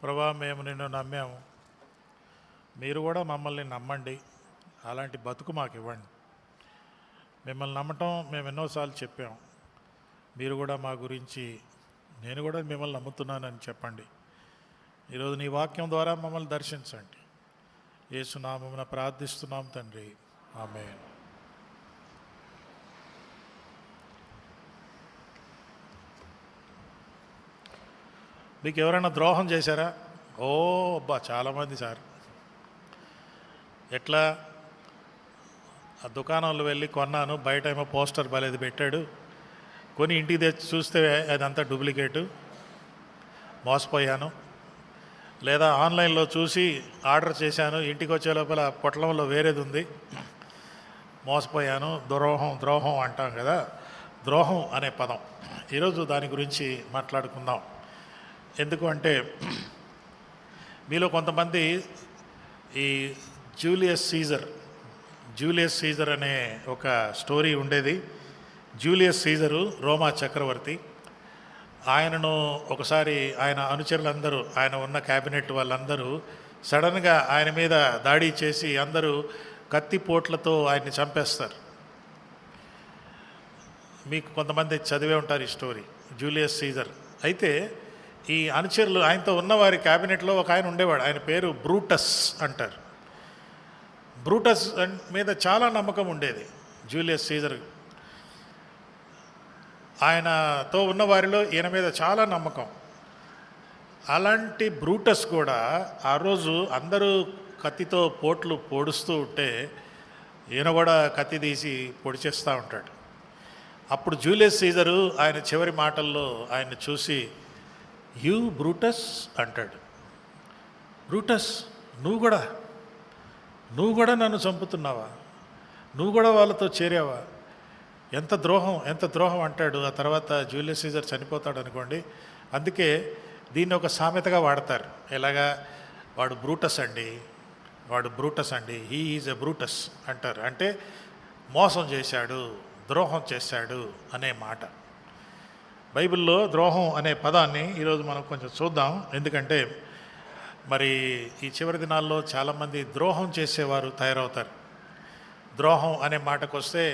ప్రభా, మేము నిన్ను నమ్మాము, మీరు కూడా మమ్మల్ని నమ్మండి, అలాంటి బతుకు మాకు ఇవ్వండి. మిమ్మల్ని నమ్మటం మేము ఎన్నోసార్లు చెప్పాం, మీరు కూడా మా గురించి నేను కూడా మిమ్మల్ని నమ్ముతున్నానని చెప్పండి. ఈరోజు నీ వాక్యం ద్వారా మమ్మల్ని దర్శించండి. యేసు నామమున ప్రార్థిస్తున్నాం తండ్రి, ఆమేన్. మీకు ఎవరైనా ద్రోహం చేశారా? అబ్బా, చాలామంది సార్. ఎట్లా? ఆ దుకాణంలో వెళ్ళి కొన్నాను, బయట ఏమో పోస్టర్ బలేది పెట్టాడు, కొని ఇంటికి తెచ్చి చూస్తే అదంతా డూప్లికేటు, మోసపోయాను. లేదా ఆన్లైన్లో చూసి ఆర్డర్ చేశాను, ఇంటికి వచ్చే లోపల పొట్లంలో వేరేది ఉంది, మోసపోయాను. ద్రోహం అంటాం కదా, ద్రోహం అనే పదం. ఈరోజు దాని గురించి మాట్లాడుకుందాం. ఎందుకు అంటే, మీలో కొంతమంది ఈ జూలియస్ సీజర్ అనే ఒక స్టోరీ ఉండేది. జూలియస్ సీజరు రోమా చక్రవర్తి. ఆయనను ఒకసారి ఆయన అనుచరులందరూ, ఆయన ఉన్న క్యాబినెట్ వాళ్ళందరూ సడన్గా ఆయన మీద దాడి చేసి అందరూ కత్తిపోట్లతో ఆయన్ని చంపేస్తారు. మీకు కొంతమంది చదివే ఉంటారు ఈ స్టోరీ, జూలియస్ సీజర్. అయితే ఈ అనుచరులు, ఆయనతో ఉన్నవారి క్యాబినెట్లో ఒక ఆయన ఉండేవాడు, ఆయన పేరు బ్రూటస్ అంటారు. బ్రూటస్ మీద చాలా నమ్మకం ఉండేది జూలియస్ సీజర్. ఆయనతో ఉన్నవారిలో ఈయన మీద చాలా నమ్మకం. అలాంటి బ్రూటస్ కూడా ఆ రోజు అందరూ కత్తితో పోట్లు పొడుస్తూ ఉంటే ఈయన కూడా కత్తి తీసి పొడిచేస్తూ ఉంటాడు. అప్పుడు జూలియస్ సీజరు ఆయన చివరి మాటల్లో ఆయన చూసి, యూ బ్రూటస్ అంటాడు. బ్రూటస్, నువ్వు కూడా నన్ను చంపుతున్నావా? నువ్వు కూడా వాళ్ళతో చేరావా? ఎంత ద్రోహం అంటాడు. ఆ తర్వాత జూలియస్ సీజర్ చనిపోతాడు అనుకోండి. అందుకే దీన్ని ఒక సామెతగా వాడతారు. ఎలాగా? వాడు బ్రూటస్ అండి, హీ ఈజ్ ఎ బ్రూటస్ అంటారు. అంటే మోసం చేశాడు, ద్రోహం చేశాడు అనే మాట. బైబిల్లో ద్రోహం అనే పదాన్ని ఈరోజు మనం కొంచెం చూద్దాం. ఎందుకంటే మరి ఈ చివరి దినాల్లో చాలామంది ద్రోహం చేసేవారు తయారవుతారు. ద్రోహం అనే మాటకు వస్తే,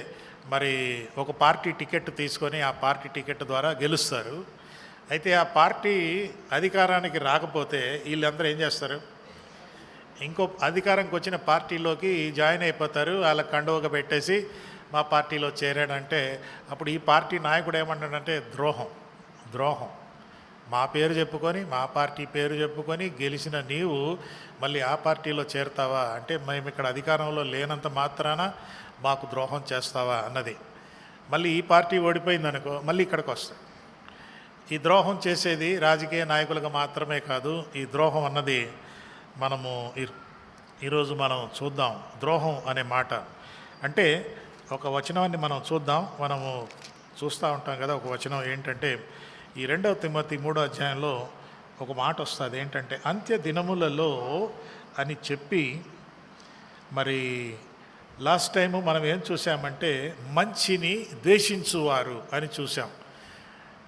మరి ఒక పార్టీ టికెట్ తీసుకొని ఆ పార్టీ టికెట్ ద్వారా గెలుస్తారు. అయితే ఆ పార్టీ అధికారానికి రాకపోతే వీళ్ళందరూ ఏం చేస్తారు? ఇంకో అధికారంకి వచ్చిన పార్టీలోకి జాయిన్ అయిపోతారు. వాళ్ళ కండువగా పెట్టేసి మా పార్టీలో చేరాడంటే, అప్పుడు ఈ పార్టీ నాయకుడు ఏమంటాడంటే, ద్రోహం మా పేరు చెప్పుకొని, మా పార్టీ పేరు చెప్పుకొని గెలిచిన నీవు మళ్ళీ ఆ పార్టీలో చేరుతావా? అంటే మేము ఇక్కడ అధికారంలో లేనంత మాత్రాన మాకు ద్రోహం చేస్తావా అన్నది. మళ్ళీ ఈ పార్టీ ఓడిపోయిందనుకో, మళ్ళీ ఇక్కడికి వస్తాయి. ఈ ద్రోహం చేసేది రాజకీయ నాయకులుగా మాత్రమే కాదు. ఈ ద్రోహం అన్నది మనము ఈరోజు మనం చూద్దాం. ద్రోహం అనే మాట అంటే ఒక వచనాన్ని మనం చూద్దాం. మనము చూస్తూ ఉంటాం కదా, ఒక వచనం ఏంటంటే, ఈ 2 తిమోతి 3వ అధ్యాయంలో ఒక మాట వస్తుంది. ఏంటంటే, అంత్య దినములలో అని చెప్పి, మరి లాస్ట్ టైము మనం ఏం చూసామంటే, మంచిని ద్వేషించువారు అని చూసాం.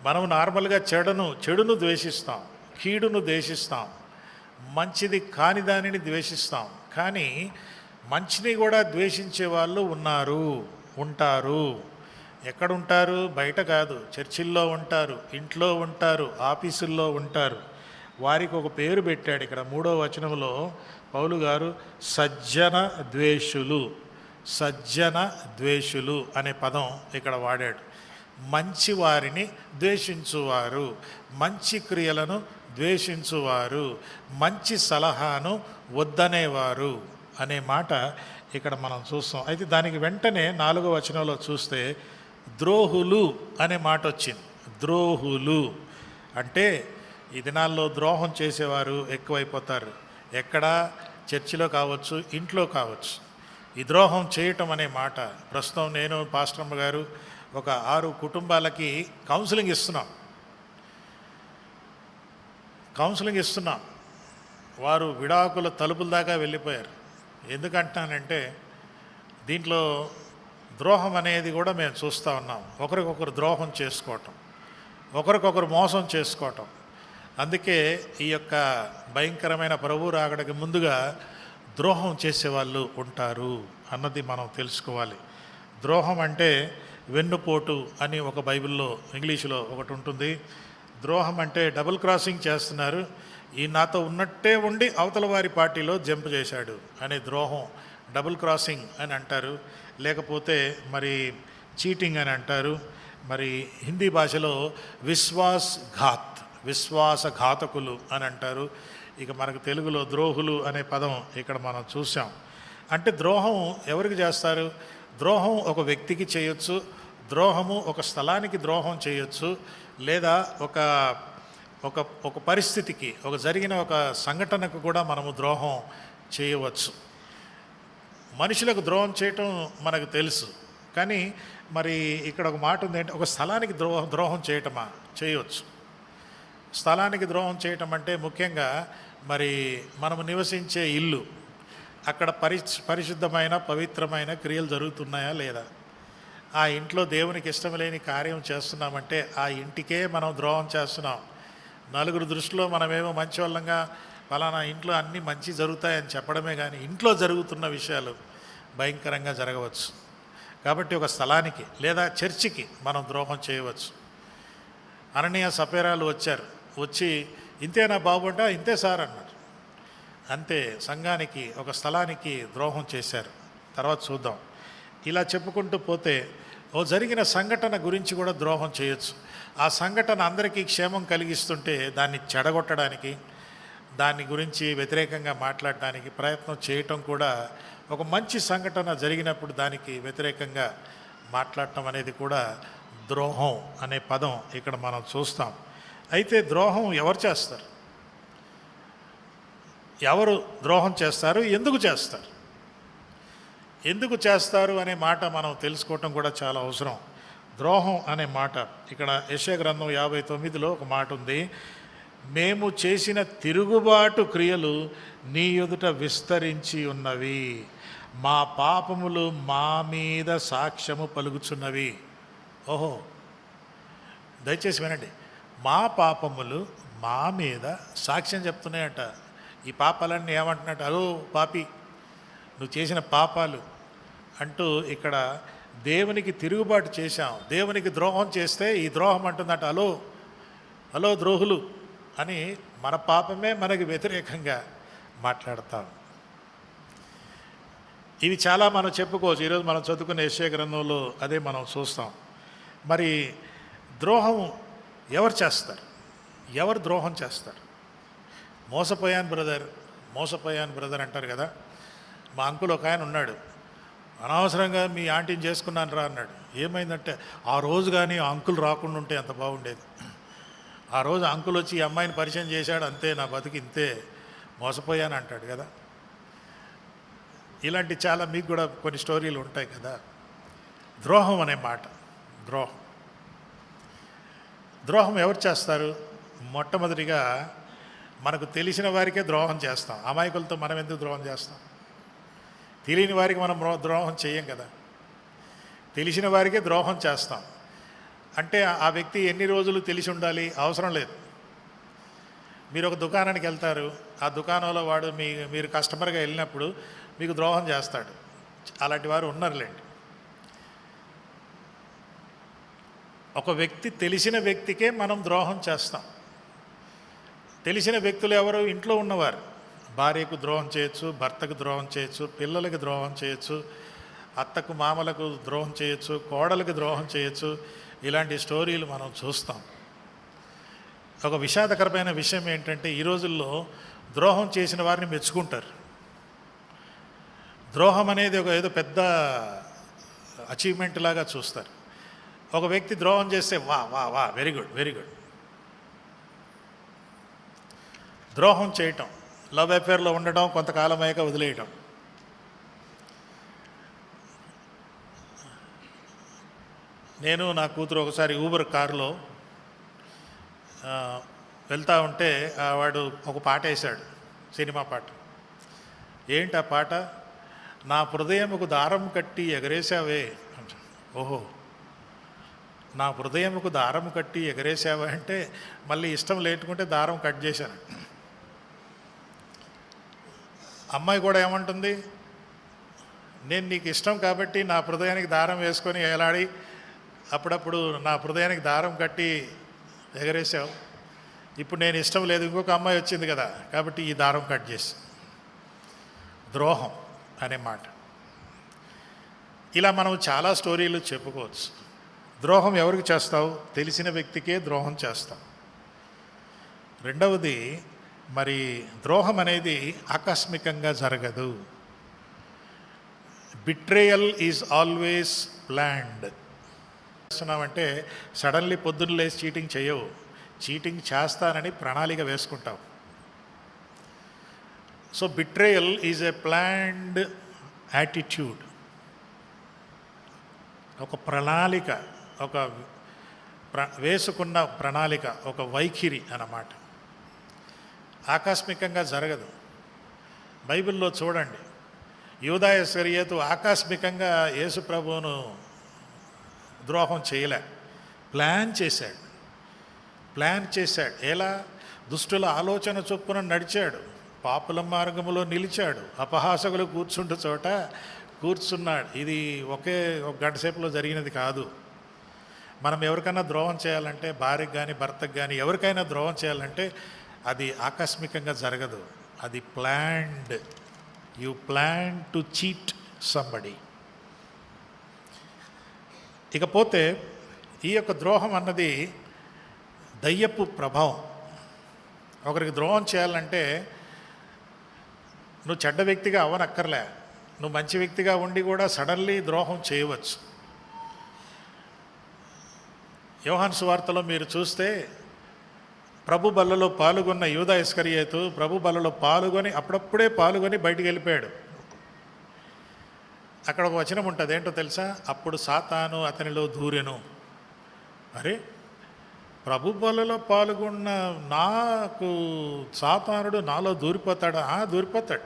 మనం నార్మల్గా చెడును ద్వేషిస్తాం, కీడును ద్వేషిస్తాం, మంచిది కాని దానిని ద్వేషిస్తాం. కానీ మంచిని కూడా ద్వేషించే వాళ్ళు ఉంటారు. ఎక్కడుంటారు? బయట కాదు, చర్చిల్లో ఉంటారు, ఇంట్లో ఉంటారు, ఆఫీసుల్లో ఉంటారు. వారికి ఒక పేరు పెట్టాడు. ఇక్కడ 3వ వచనంలో పౌలు గారు సజ్జన ద్వేషులు అనే పదం ఇక్కడ వాడాడు. మంచి వారిని ద్వేషించువారు, మంచి క్రియలను ద్వేషించువారు, మంచి సలహాను వద్దనేవారు అనే మాట ఇక్కడ మనం చూస్తాం. అయితే దానికి వెంటనే 4వ వచనంలో చూస్తే ద్రోహులు అనే మాట వచ్చింది. ద్రోహులు అంటే ఈ దినాల్లో ద్రోహం చేసేవారు ఎక్కువైపోతారు. ఎక్కడ? చర్చిలో కావచ్చు, ఇంట్లో కావచ్చు. ఈ ద్రోహం చేయటం అనే మాట ప్రస్తుతం నేను పాస్టరమ్మ గారు ఒక 6 కుటుంబాలకి కౌన్సిలింగ్ ఇస్తున్నాం. వారు విడాకుల తలుపుల దాకా వెళ్ళిపోయారు. ఎందుకంటానంటే, దీంట్లో ద్రోహం అనేది కూడా మేము చూస్తూ ఉన్నాం. ఒకరికొకరు ద్రోహం చేసుకోవటం, ఒకరికొకరు మోసం చేసుకోవటం. అందుకే ఈ యొక్క భయంకరమైన ప్రభు రాకడకి ముందుగా ద్రోహం చేసేవాళ్ళు ఉంటారు అన్నది మనం తెలుసుకోవాలి. ద్రోహం అంటే వెన్నుపోటు అని ఒక బైబిల్లో ఇంగ్లీషులో ఒకటి ఉంటుంది. ద్రోహం అంటే డబుల్ క్రాసింగ్ చేస్తున్నారు, ఈ నాతో ఉన్నట్టే ఉండి అవతల వారి పార్టీలో జంప్ చేశాడు అనే ద్రోహం డబుల్ క్రాసింగ్ అని అంటారు. లేకపోతే మరి చీటింగ్ అని అంటారు. మరి హిందీ భాషలో విశ్వాసఘాతకులు అని అంటారు. ఇక మనకు తెలుగులో ద్రోహులు అనే పదం ఇక్కడ మనం చూసాం. అంటే ద్రోహం ఎవరికి చేస్తారు? ద్రోహం ఒక వ్యక్తికి చేయొచ్చు, ద్రోహము ఒక స్థలానికి ద్రోహం చేయొచ్చు, లేదా ఒక ఒక ఒక పరిస్థితికి జరిగిన ఒక సంఘటనకు కూడా మనము ద్రోహం చేయవచ్చు. మనుషులకు ద్రోహం చేయటం మనకు తెలుసు, కానీ మరి ఇక్కడ ఒక మాట ఉంది, అంటే ఒక స్థలానికి ద్రోహం చేయటమా? చేయవచ్చు. స్థలానికి ద్రోహం చేయటం అంటే ముఖ్యంగా మరి మనము నివసించే ఇల్లు, అక్కడ పరిశుద్ధమైన పవిత్రమైన క్రియలు జరుగుతున్నాయా లేదా? ఆ ఇంట్లో దేవునికి ఇష్టం లేని కార్యం చేస్తున్నామంటే ఆ ఇంటికే మనం ద్రోహం చేస్తున్నాం. నలుగురు దృష్టిలో మనమేమో మంచి వాళ్ళంగా ఫలానా ఇంట్లో అన్నీ మంచి జరుగుతాయని చెప్పడమే కానీ ఇంట్లో జరుగుతున్న విషయాలు భయంకరంగా జరగవచ్చు. కాబట్టి ఒక స్థలానికి లేదా చర్చికి మనం ద్రోహం చేయవచ్చు. అననీయ సపేరాలు వచ్చి ఇంతేనా బాబు అంటే ఇంతే సార్ అన్నారు. అంతే, సంఘానికి ఒక స్థలానికి ద్రోహం చేశారు. తర్వాత చూద్దాం. ఇలా చెప్పుకుంటూ పోతే జరిగిన సంఘటన గురించి కూడా ద్రోహం చేయొచ్చు. ఆ సంఘటన అందరికీ క్షేమం కలిగిస్తుంటే దాన్ని చెడగొట్టడానికి, దాని గురించి వ్యతిరేకంగా మాట్లాడడానికి ప్రయత్నం చేయటం కూడా, ఒక మంచి సంఘటన జరిగినప్పుడు దానికి వ్యతిరేకంగా మాట్లాడటం అనేది కూడా ద్రోహం అనే పదం ఇక్కడ మనం చూస్తాం. అయితే ద్రోహం ఎవరు చేస్తారు? ఎవరు ద్రోహం చేస్తారు? ఎందుకు చేస్తారు అనే మాట మనం తెలుసుకోవటం కూడా చాలా అవసరం. ద్రోహం అనే మాట ఇక్కడ యెషయా గ్రంథం 59లో ఒక మాట ఉంది, మేము చేసిన తిరుగుబాటు క్రియలు నీ ఎదుట విస్తరించి ఉన్నవి, మా పాపములు మా మీద సాక్ష్యము పలుకుచున్నవి. ఓహో, దయచేసి వినండి. మా పాపములు మా మీద సాక్ష్యం చెప్తున్నాయంట. ఈ పాపాలన్నీ ఏమంటున్నట్టు, అదో పాపి నువ్వు చేసిన పాపాలు అంటూ ఇక్కడ దేవునికి తిరుగుబాటు చేశాం, దేవునికి ద్రోహం చేస్తే ఈ ద్రోహం అంటుందట, హలో ద్రోహులు అని మన పాపమే మనకి వ్యతిరేకంగా మాట్లాడతాం. ఇవి చాలా మనం చెప్పుకోవచ్చు. ఈరోజు మనం చదువుకునే యెషయా గ్రంథంలో అదే మనం చూస్తాం. మరి ద్రోహం ఎవరు చేస్తారు? ఎవరు ద్రోహం చేస్తారు? మోసపోయాను బ్రదర్ అంటారు కదా. మా అంకుల్ ఒక ఆయన ఉన్నాడు, అనవసరంగా మీ ఆంటీని చేసుకున్నాను రా అన్నాడు. ఏమైందంటే ఆ రోజు కానీ ఆ అంకుల్ రాకుండా ఉంటే ఎంత బాగుండేది. ఆ రోజు అంకుల్ వచ్చి ఈ అమ్మాయిని పరిచయం చేశాడు, అంతే నా బతికి ఇంతే, మోసపోయాను అంటాడు కదా. ఇలాంటి చాలా మీకు కూడా కొన్ని స్టోరీలు ఉంటాయి కదా. ద్రోహం అనే మాట, ద్రోహం ఎవరు చేస్తారు? మొట్టమొదటిగా మనకు తెలిసిన వారికే ద్రోహం చేస్తాం. అమాయకులతో మనం ఎందుకు ద్రోహం చేస్తాం? తెలియని వారికి మనం ద్రోహం చేయం కదా. తెలిసిన వారికే ద్రోహం చేస్తాం. అంటే ఆ వ్యక్తి ఎన్ని రోజులు తెలిసి ఉండాలి? అవసరం లేదు. మీరు ఒక దుకాణానికి వెళ్తారు, ఆ దుకాణంలో వాడు మీరు కస్టమర్గా వెళ్ళినప్పుడు మీకు ద్రోహం చేస్తాడు. అలాంటి వారు ఉన్నారులేండి. ఒక వ్యక్తి తెలిసిన వ్యక్తికే మనం ద్రోహం చేస్తాం. తెలిసిన వ్యక్తులు ఎవరు? ఇంట్లో ఉన్నవారు. భార్యకు ద్రోహం చేయొచ్చు, భర్తకు ద్రోహం చేయొచ్చు, పిల్లలకు ద్రోహం చేయొచ్చు, అత్తకు మామలకు ద్రోహం చేయొచ్చు, కోడలకు ద్రోహం చేయొచ్చు. ఇలాంటి స్టోరీలు మనం చూస్తాం. ఒక విషాదకరమైన విషయం ఏంటంటే ఈ రోజుల్లో ద్రోహం చేసిన వారిని మెచ్చుకుంటారు. ద్రోహం అనేది ఏదో పెద్ద అచీవ్మెంట్ లాగా చూస్తారు. ఒక వ్యక్తి ద్రోహం చేస్తే వా వెరీ గుడ్. ద్రోహం చేయటం, లవ్ అఫేర్లో ఉండటం, కొంతకాలం అయ్యాక వదిలేయటం. నేను నా కూతురు ఒకసారి ఊబర్ కారులో వెళ్తూ ఉంటే వాడు ఒక పాట వేశాడు, సినిమా పాట. ఏంటి ఆ పాట? నా హృదయముకు దారం కట్టి ఎగరేసావే. ఓహో, నా హృదయముకు దారం కట్టి ఎగరేసావా అంటే మళ్ళీ ఇష్టం లేటుకుంటే దారం కట్ చేశాను. అమ్మాయి కూడా ఏమంటుంది, నేను నీకు ఇష్టం కాబట్టి నా హృదయానికి దారం వేసుకొని వేలాడి అప్పుడప్పుడు నా హృదయానికి దారం కట్టి ఎగరేసావు, ఇప్పుడు నేను ఇష్టం లేదు, ఇంకొక అమ్మాయి వచ్చింది కదా కాబట్టి ఈ దారం కట్ చేసి. ద్రోహం అనే మాట. ఇలా మనం చాలా స్టోరీలు చెప్పుకోవచ్చు. ద్రోహం ఎవరికి చేస్తావు? తెలిసిన వ్యక్తికే ద్రోహం చేస్తావు. రెండవది, మరి ద్రోహం అనేది ఆకస్మికంగా జరగదు. Betrayal is always planned. చేస్తున్నామంటే సడన్లీ పొద్దున్న లేచి చీటింగ్ చేయవు. చీటింగ్ చేస్తానని ప్రణాళిక వేసుకుంటావు. So betrayal is a planned attitude. ఒక ప్రణాళిక, ఒక వేసుకున్న ప్రణాళిక, ఒక వైఖరి అన్నమాట. ఆకస్మికంగా జరగదు. బైబిల్లో చూడండి, యూదా ఇస్కరియోతు ఆకస్మికంగా యేసు ప్రభువును ద్రోహం చేయలే, ప్లాన్ చేశాడు. ఎలా? దుష్టుల ఆలోచన చొప్పున నడిచాడు, పాపుల మార్గములో నిలిచాడు, అపహాసకులు కూర్చుంటు చోట కూర్చున్నాడు. ఇది ఒక గంట సేపులో జరిగినది కాదు. మనం ఎవరికైనా ద్రోహం చేయాలంటే, భార్యకు కానీ భర్తకు కానీ ఎవరికైనా ద్రోహం చేయాలంటే అది ఆకస్మికంగా జరగదు, అది planned. You plan to cheat somebody. ఇకపోతే ఈ యొక్క ద్రోహం అన్నది దయ్యపు ప్రభావం. ఒకరికి ద్రోహం చేయాలంటే నువ్వు చెడ్డ వ్యక్తిగా అవ్వనక్కర్లే, నువ్వు మంచి వ్యక్తిగా ఉండి కూడా సడన్లీ ద్రోహం చేయవచ్చు. యోహాను సువార్తలో మీరు చూస్తే ప్రభు బల్లలో పాల్గొన్న యూదా ఇస్కరియోతు ప్రభు బల్లలో అప్పుడప్పుడే పాల్గొని బయటికి వెళ్ళిపోయాడు. అక్కడ ఒక వచనం ఉంటుంది, ఏంటో తెలుసా? అప్పుడు సాతాను అతనిలో దూరెను. అరే, ప్రభు బలలో పాల్గొన్న నాకు సాతానుడు నాలో దూరిపోతాడా? దూరిపోతాడు.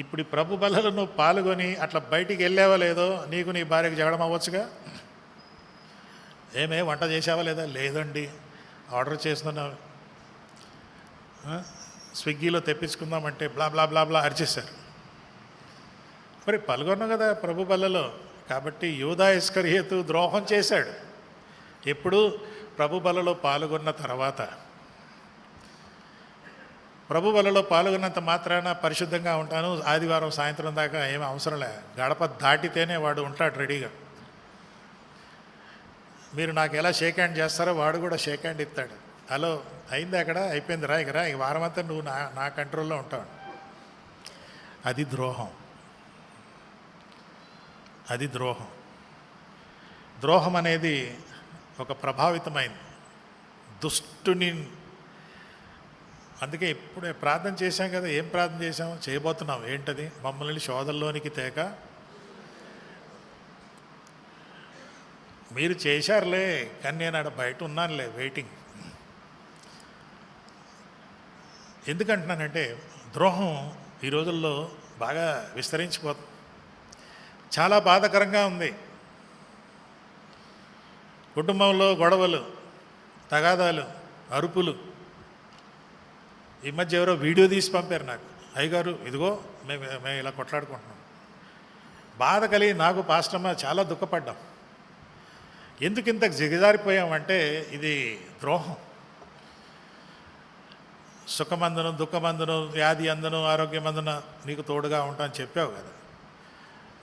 ఇప్పుడు ఈ ప్రభు బలలో నువ్వు పాల్గొని అట్లా బయటికి వెళ్ళావా లేదో, నీకు నీ భార్యకు జగడం అవ్వచ్చుగా. ఏమే వంట చేసావా లేదా? లేదండి, ఆర్డర్ చేస్తున్నావు, స్విగ్గీలో తెప్పించుకుందామంటే బ్లా బ్లా బ్లా బ్లా అరిచేశారు. మరి పాల్గొన్నావు కదా ప్రభు బలలో. కాబట్టి యూదా ఇస్కరియోతు ద్రోహం చేశాడు. ఎప్పుడు? ప్రభు బలలో పాల్గొన్న తర్వాత. ప్రభు బలలో పాల్గొన్నంత మాత్రాన పరిశుద్ధంగా ఉంటాను, ఆదివారం సాయంత్రం దాకా ఏమీ అవసరంలే, గడప దాటితేనే వాడు ఉంటాడు రెడీగా. మీరు నాకు ఎలా షేక్ హ్యాండ్ చేస్తారో వాడు కూడా షేక్ హ్యాండ్ ఇస్తాడు. హలో, అయింది అక్కడ, అయిపోయింది, రా ఇక రా, ఈ వారం అంతా నువ్వు నా కంట్రోల్లో ఉంటావు. అది ద్రోహం. అది ద్రోహం. ద్రోహం అనేది ఒక ప్రభావితమైంది దుష్టుని. అందుకే ఇప్పుడే ప్రార్థన చేశాం కదా, ఏం ప్రార్థన చేశాము? చేయబోతున్నాం. ఏంటది? మమ్మల్ని శోధనలోనికి తేక. మీరు చేశారులే, కానీ నేను ఆడ బయట ఉన్నానులే వెయిటింగ్. ఎందుకంటున్నానంటే ద్రోహం ఈ రోజుల్లో బాగా విస్తరించిపోతుంది. చాలా బాధాకరంగా ఉంది. కుటుంబంలో గొడవలు, తగాదాలు, అరుపులు. ఈ మధ్య ఎవరో వీడియో తీసి పంపారు నాకు, అయ్యగారు ఇదిగో మేము ఇలా కొట్లాడుకుంటున్నాం. బాధ కలిగి నాకు పాస్టమ్మ చాలా దుఃఖపడ్డాం. ఎందుకు ఇంత దిగజారిపోయామంటే ఇది ద్రోహం. సుఖమందును దుఃఖమందును వ్యాధి అందును ఆరోగ్యమందున నీకు తోడుగా ఉంటా అని చెప్పావు కదా,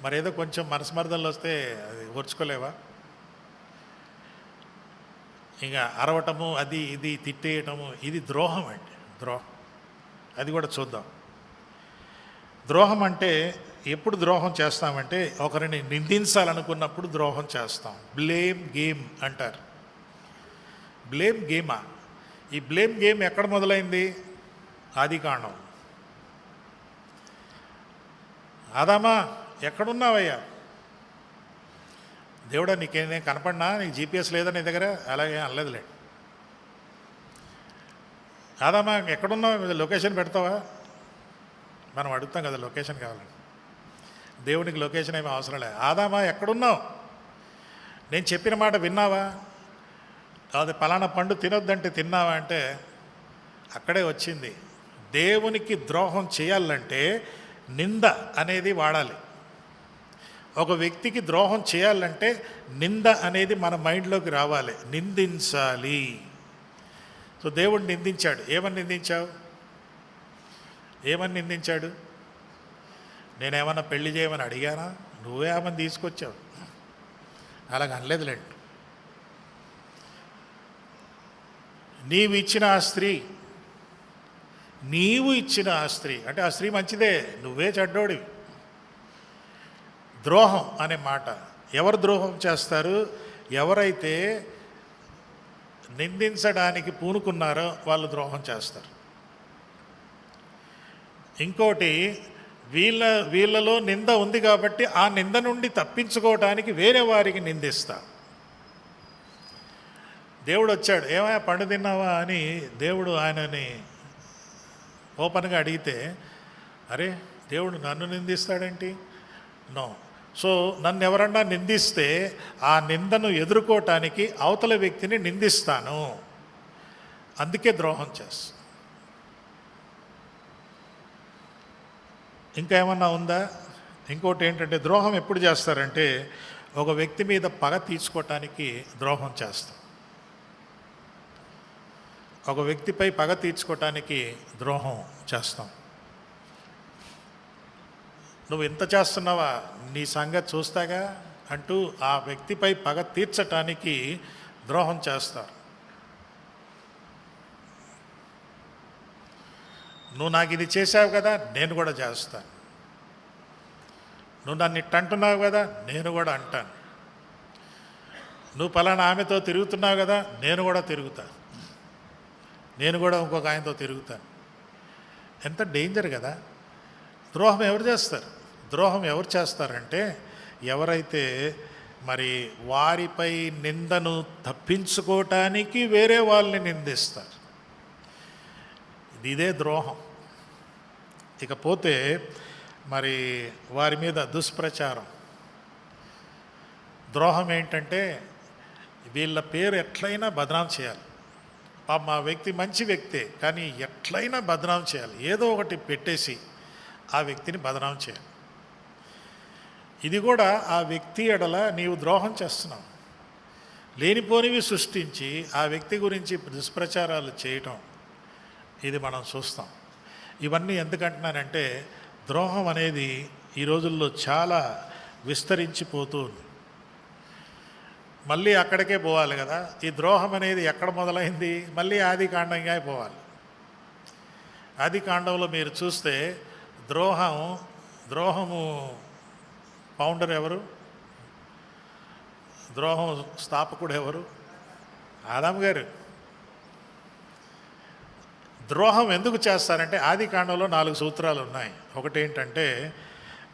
మరేదో కొంచెం మనస్మర్థనలు వస్తే అది ఓర్చుకోలేవా? ఇంకా అరవటము, అది ఇది తిట్టేయటము, ఇది ద్రోహం అండి. ద్రోహం. అది కూడా చూద్దాం. ద్రోహం అంటే ఎప్పుడు ద్రోహం చేస్తామంటే ఒకరిని నిందించాలనుకున్నప్పుడు ద్రోహం చేస్తాం. బ్లేమ్ గేమ్ అంటారు. బ్లేమ్ గేమా? ఈ బ్లేమ్ గేమ్ ఎక్కడ మొదలైంది? ఆదికాండం. ఆదామా ఎక్కడున్నావయ్యా? దేవుడా నీకేం కనపడినా, నీకు జీపీఎస్ లేదా నీ దగ్గర? అలాగే అనలేదులే. ఆదామా ఎక్కడున్నావు? లొకేషన్ పెడతావా? మనం అడుగుతాం కదా లొకేషన్ కావాలని. దేవునికి లొకేషన్ ఏమీ అవసరం లేదు. ఆదామా ఎక్కడున్నావు? నేను చెప్పిన మాట విన్నావా? అది పలానా పండు తినొద్దంటే తిన్నావా అంటే అక్కడే వచ్చింది. దేవునికి ద్రోహం చేయాలంటే నింద అనేది వాడాలి. ఒక వ్యక్తికి ద్రోహం చేయాలంటే నింద అనేది మన మైండ్లోకి రావాలి, నిందించాలి. సో దేవుడు నిందించాడు. ఏమని నిందించావు? ఏమని నిందించాడు? నేనేమన్నా పెళ్లి చేయమని అడిగానా? నువ్వే ఆమెను తీసుకొచ్చావు. అలాగ అనలేదులేండి. నీవు ఇచ్చిన ఆ స్త్రీ అంటే ఆ స్త్రీ మంచిదే, నువ్వే చెడ్డోడివి. ద్రోహం అనే మాట ఎవరు ద్రోహం చేస్తారు? ఎవరైతే నిందించడానికి పూనుకున్నారో వాళ్ళు ద్రోహం చేస్తారు. ఇంకోటి, వీళ్ళలో నింద ఉంది కాబట్టి ఆ నింద నుండి తప్పించుకోవటానికి వేరే వారికి నిందిస్తా. దేవుడు వచ్చాడు, ఏమయ్యా పండు తిన్నావా అని దేవుడు ఆయనని ఓపెన్గా అడిగితే, అరే దేవుడు నన్ను నిందిస్తాడేంటి? నో. సో నన్ను ఎవరన్నా నిందిస్తే ఆ నిందను ఎదుర్కోవటానికి అవతల వ్యక్తిని నిందిస్తాను. అందుకే ద్రోహం చేస్తా. ఇంకా ఏమన్నా ఉందా? ఇంకోటి ఏంటంటే, ద్రోహం ఎప్పుడు చేస్తారంటే ఒక వ్యక్తి మీద పగ తీర్చుకోవటానికి ద్రోహం చేస్తాం. ఒక వ్యక్తిపై పగ తీర్చుకోవటానికి ద్రోహం చేస్తాం. నువ్వు ఇంత చేస్తున్నావా, నీ సంగతి చూస్తాగా అంటూ ఆ వ్యక్తిపై పగ తీర్చటానికి ద్రోహం చేస్తారు. నువ్వు నాకు ఇది చేసావు కదా, నేను కూడా చేస్తాను. నువ్వు నన్ను ఇట్టంటున్నావు కదా, నేను కూడా అంటాను. నువ్వు పలానా ఆమెతో తిరుగుతున్నావు కదా, నేను కూడా తిరుగుతాను. నేను కూడా ఇంకొక ఆయనతో తిరుగుతాను. ఎంత డేంజర్ కదా. ద్రోహం ఎవరు చేస్తారు? ద్రోహం ఎవరు చేస్తారంటే ఎవరైతే మరి వారిపై నిందను తప్పించుకోవటానికి వేరే వాళ్ళని నిందిస్తారు. ఇదే ద్రోహం. ఇకపోతే మరి వారి మీద దుష్ప్రచారం. ద్రోహం ఏంటంటే వీళ్ళ పేరు ఎట్లయినా బదనాం చేయాలి. మా వ్యక్తి మంచి వ్యక్తే, కానీ ఎట్లయినా బదనాం చేయాలి. ఏదో ఒకటి పెట్టేసి ఆ వ్యక్తిని బదనాం చేయాలి. ఇది కూడా ఆ వ్యక్తి ఎడల నీవు ద్రోహం చేస్తున్నావు. లేనిపోనివి సృష్టించి ఆ వ్యక్తి గురించి దుష్ప్రచారాలు చేయటం, ఇది మనం చూస్తాం. ఇవన్నీ ఎందుకంటున్నానంటే ద్రోహం అనేది ఈ రోజుల్లో చాలా విస్తరించిపోతూ ఉంది. మళ్ళీ అక్కడికే పోవాలి కదా. ఈ ద్రోహం అనేది ఎక్కడ మొదలైంది? మళ్ళీ ఆది కాండంగా పోవాలి. ఆది కాండంలో మీరు చూస్తే ద్రోహము ఫౌండర్ ఎవరు? ద్రోహం స్థాపకుడు ఎవరు? ఆదాము గారు. ద్రోహం ఎందుకు చేస్తారంటే ఆది కాండంలో 4 సూత్రాలు ఉన్నాయి. ఒకటి ఏంటంటే,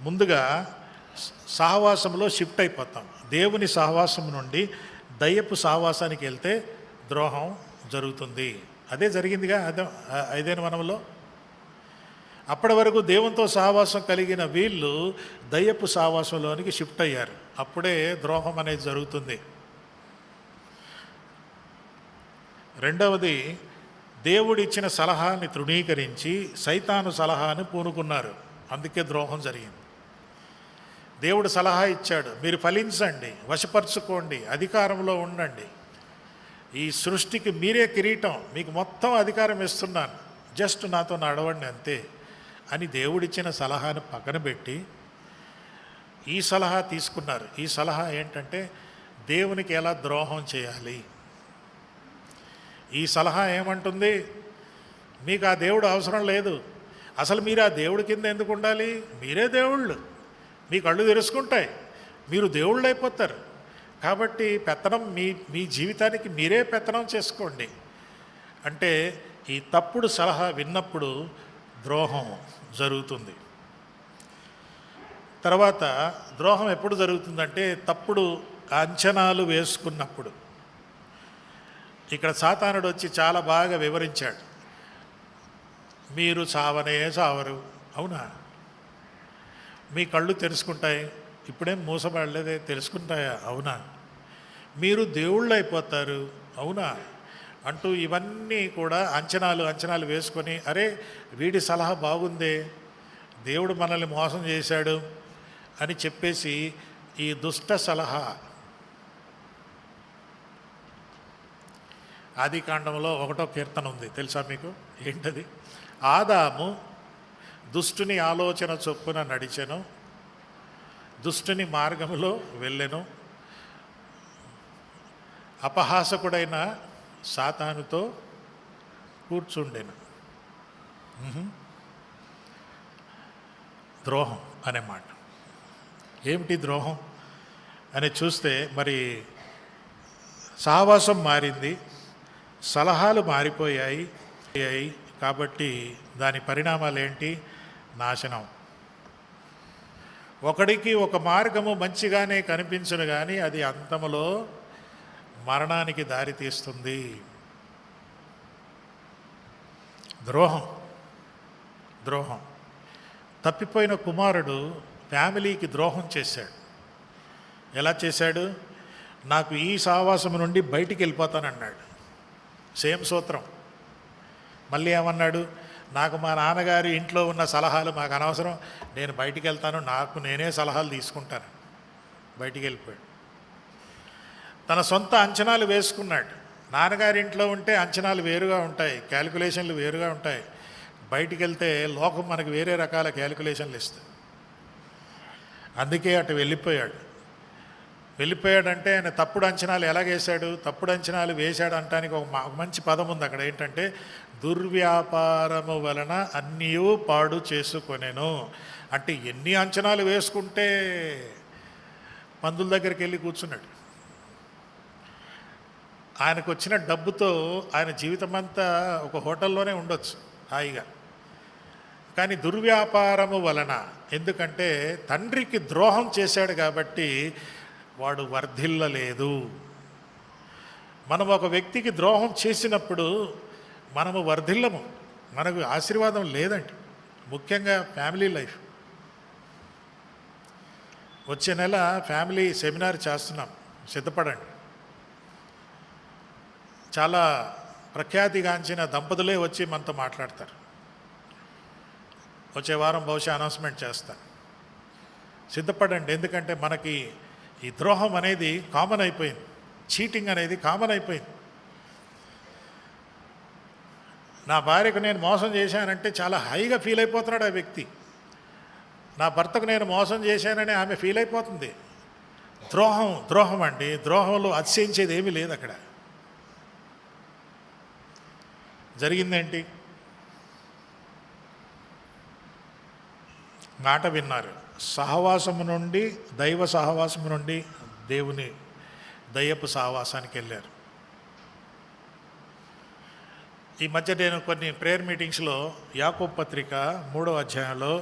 ముందుగా సహవాసంలో షిఫ్ట్ అయిపోతాం. దేవుని సహవాసం నుండి దయ్యపు సహవాసానికి వెళ్తే ద్రోహం జరుగుతుంది. అదే జరిగిందిగా ఐదేన వనంలో. అప్పటి వరకు దేవునితో సహవాసం కలిగిన వీళ్ళు దయ్యపు సహవాసంలోనికి షిఫ్ట్ అయ్యారు. అప్పుడే ద్రోహం అనేది జరుగుతుంది. రెండవది, దేవుడిచ్చిన సలహాని తృణీకరించి సైతాను సలహాను పూనుకున్నారు. అందుకే ద్రోహం జరిగింది. దేవుడు సలహా ఇచ్చాడు, మీరు ఫలించండి, వశపరుచుకోండి, అధికారంలో ఉండండి, ఈ సృష్టికి మీరే కిరీటం, మీకు మొత్తం అధికారం ఇస్తున్నాను, జస్ట్ నాతో నడవండి అంతే అని దేవుడిచ్చిన సలహాను పక్కన పెట్టి ఈ సలహా తీసుకున్నారు. ఈ సలహా ఏంటంటే దేవునికి ఎలా ద్రోహం చేయాలి. ఈ సలహా ఏమంటుంది? మీకు ఆ దేవుడు అవసరం లేదు, అసలు మీరు ఆ దేవుడి కింద ఎందుకు ఉండాలి, మీరే దేవుళ్ళు, మీ కళ్ళు తెరుచుకుంటాయి, మీరు దేవుళ్ళు అయిపోతారు. కాబట్టి పెత్తనం మీ జీవితానికి మీరే పెత్తనం చేసుకోండి అంటే ఈ తప్పుడు సలహా విన్నప్పుడు ద్రోహం జరుగుతుంది. తర్వాత ద్రోహం ఎప్పుడు జరుగుతుందంటే తప్పుడు అంచనాలు వేసుకున్నప్పుడు. ఇక్కడ సాతానుడు వచ్చి చాలా బాగా వివరించాడు, మీరు చావనే చావరు, అవునా? మీ కళ్ళు తెరుచుకుంటాయి. ఇప్పుడేం మూసపడలేదే, తెలుసుకుంటాయా? అవునా? మీరు దేవుళ్ళు అయిపోతారు, అవునా? అంటూ ఇవన్నీ కూడా అంచనాలు వేసుకొని, అరే వీడి సలహా బాగుందే, దేవుడు మనల్ని మోసం చేశాడు అని చెప్పేసి ఈ దుష్ట సలహా. ఆదికాండంలో 1వ కీర్తన ఉంది, తెలుసా మీకు? ఏంటది? ఆదాము దుష్టుని ఆలోచన చొప్పున నడిచెను, దుష్టుని మార్గములో వెళ్ళెను, అపహాసకుడైన సాతానుతో కూర్చుండెను. ద్రోహం అనే మాట. ఏమిటి ద్రోహం అని చూస్తే, మరి సహవాసం మారింది, సలహాలు మారిపోయాయి. కాబట్టి దాని పరిణామాలు ఏంటి? నాశనం. ఒకడికి ఒక మార్గము మంచిగానే కనిపించును కానీ అది అంతములో మరణానికి దారితీస్తుంది. ద్రోహం. తప్పిపోయిన కుమారుడు ఫ్యామిలీకి ద్రోహం చేశాడు. ఎలా చేశాడు? నాకు ఈ సహవాసం నుండి బయటికి వెళ్ళిపోతానన్నాడు. సేమ్ సూత్రం. మళ్ళీ ఏమన్నాడు? నాకు మా నాన్నగారి ఇంట్లో ఉన్న సలహాలు మాకు అనవసరం, నేను బయటికి వెళ్తాను, నాకు నేనే సలహాలు తీసుకుంటాను. బయటికి వెళ్ళిపోయాడు. తన సొంత అంచనాలు వేసుకున్నాడు. నాన్నగారి ఇంట్లో ఉంటే అంచనాలు వేరుగా ఉంటాయి, క్యాలిక్యులేషన్లు వేరుగా ఉంటాయి. బయటికి వెళ్తే లోకం మనకు వేరే రకాల క్యాలిక్యులేషన్లు ఇస్తుంది. అందుకే అటు వెళ్ళిపోయాడంటే ఆయన తప్పుడు అంచనాలు ఎలాగేశాడు? తప్పుడు అంచనాలు వేశాడు అంటానికి ఒక మంచి పదం ఉంది అక్కడ. ఏంటంటే దుర్వ్యాపారము వలన అన్నీ పాడు చేసుకొనెను. అంటే ఎన్ని అంచనాలు వేసుకుంటే పందుల దగ్గరికి వెళ్ళి కూర్చున్నాడు. ఆయనకు వచ్చిన డబ్బుతో ఆయన జీవితం అంతా ఒక హోటల్లోనే ఉండొచ్చు హాయిగా. కానీ దుర్వ్యాపారము వలన, ఎందుకంటే తండ్రికి ద్రోహం చేశాడు కాబట్టి వాడు వర్ధిల్లలేదు. మనం ఒక వ్యక్తికి ద్రోహం చేసినప్పుడు మనము వర్ధిల్లము, మనకు ఆశీర్వాదం లేదండి. ముఖ్యంగా ఫ్యామిలీ లైఫ్. వచ్చే నెల ఫ్యామిలీ సెమినార్ చేస్తున్నాం, సిద్ధపడండి. చాలా ప్రఖ్యాతిగాంచిన దంపతులే వచ్చి మనతో మాట్లాడతారు. వచ్చే వారం బహుశా అనౌన్స్మెంట్ చేస్తాను, సిద్ధపడండి. ఎందుకంటే మనకి ఈ ద్రోహం అనేది కామన్ అయిపోయింది, చీటింగ్ అనేది కామన్ అయిపోయింది. నా భార్యకు నేను మోసం చేశానంటే చాలా హైగా ఫీల్ అయిపోతున్నాడు ఆ వ్యక్తి. నా భర్తకు నేను మోసం చేశానని ఆమె ఫీల్ అయిపోతుంది. ద్రోహం అండి. ద్రోహంలో అతిశయించేది ఏమీ లేదు. అక్కడ జరిగిందేంటి? మాట విన్నారు. సహవాసము నుండి, దైవ సహవాసము నుండి దేవుని దయ్యపు సహవాసానికి వెళ్ళారు. ఈ మధ్య నేను కొన్ని ప్రేయర్ మీటింగ్స్లో యాకోబు పత్రిక 3వ అధ్యాయంలో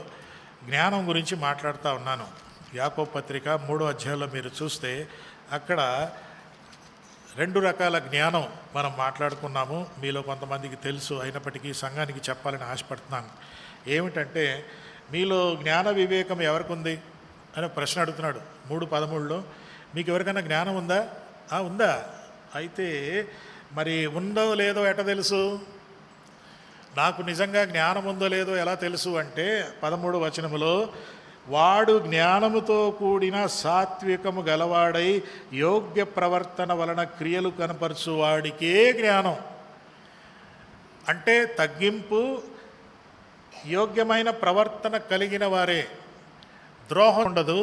జ్ఞానం గురించి మాట్లాడుతూ ఉన్నాను. యాకోబు పత్రిక 3వ అధ్యాయంలో మీరు చూస్తే అక్కడ 2 రకాల జ్ఞానం మనం మాట్లాడుకున్నాము. మీలో కొంతమందికి తెలుసు, అయినప్పటికీ సంఘానికి చెప్పాలని ఆశపడుతున్నాను. ఏమిటంటే, మీలో జ్ఞాన వివేకం ఎవరికి ఉంది అని ప్రశ్న అడుగుతున్నాడు 3:13లో. మీకు ఎవరికైనా జ్ఞానం ఉందా? ఉందా? అయితే మరి ఉందో లేదో ఎట తెలుసు? నాకు నిజంగా జ్ఞానం ఉందో లేదో ఎలా తెలుసు అంటే 13వ వచనములో, వాడు జ్ఞానముతో కూడిన సాత్వికము గలవాడై యోగ్య ప్రవర్తన వలన క్రియలు కనపరచువాడికే జ్ఞానం. అంటే తగ్గింపు, యోగ్యమైన ప్రవర్తన కలిగిన వారే. ద్రోహం ఉండదు.